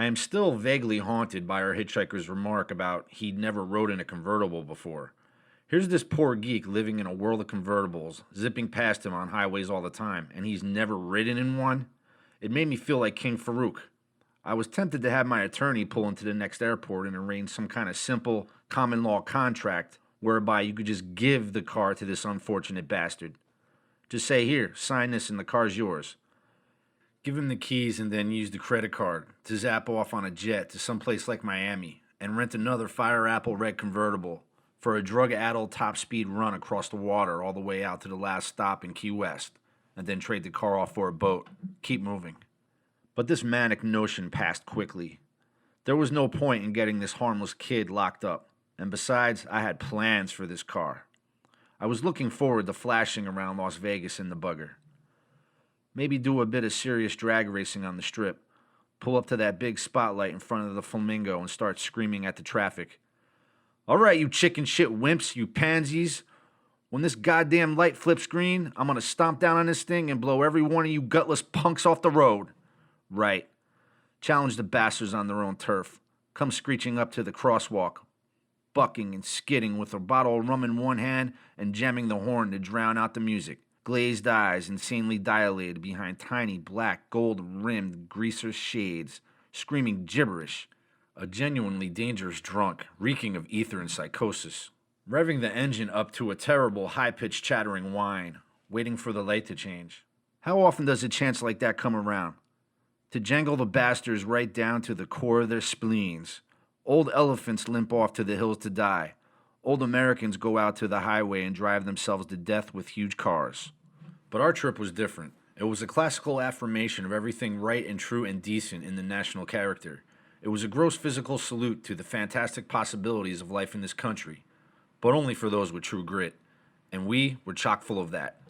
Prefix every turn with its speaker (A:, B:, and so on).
A: I am still vaguely haunted by our hitchhiker's remark about he'd never rode in a convertible before. Here's this poor geek living in a world of convertibles, zipping past him on highways all the time, and he's never ridden in one? It made me feel like King Farouk. I was tempted to have my attorney pull into the next airport and arrange some kind of simple common law contract whereby you could just give the car to this unfortunate bastard. Just say, here, sign this and the car's yours. Give him the keys and then use the credit card to zap off on a jet to someplace like Miami and rent another Fire Apple red convertible for a drug-addled top-speed run across the water all the way out to the last stop in Key West, and then trade the car off for a boat. Keep moving. But this manic notion passed quickly. There was no point in getting this harmless kid locked up, and besides, I had plans for this car. I was looking forward to flashing around Las Vegas in the bugger. Maybe do a bit of serious drag racing on the strip, pull up to that big spotlight in front of the Flamingo and start screaming at the traffic. All right, you chicken shit wimps, you pansies. When this goddamn light flips green, I'm gonna stomp down on this thing and blow every one of you gutless punks off the road. Right. Challenge the bastards on their own turf. Come screeching up to the crosswalk, bucking and skidding with a bottle of rum in one hand and jamming the horn to drown out the music. Glazed eyes insanely dilated behind tiny black gold-rimmed greaser shades, screaming gibberish. A genuinely dangerous drunk, reeking of ether and psychosis. Revving the engine up to a terrible high-pitched chattering whine, waiting for the light to change. How often does a chance like that come around? To jangle the bastards right down to the core of their spleens. Old elephants limp off to the hills to die. Old Americans go out to the highway and drive themselves to death with huge cars. But our trip was different. It was a classical affirmation of everything right and true and decent in the national character. It was a gross physical salute to the fantastic possibilities of life in this country, but only for those with true grit. And we were chock full of that.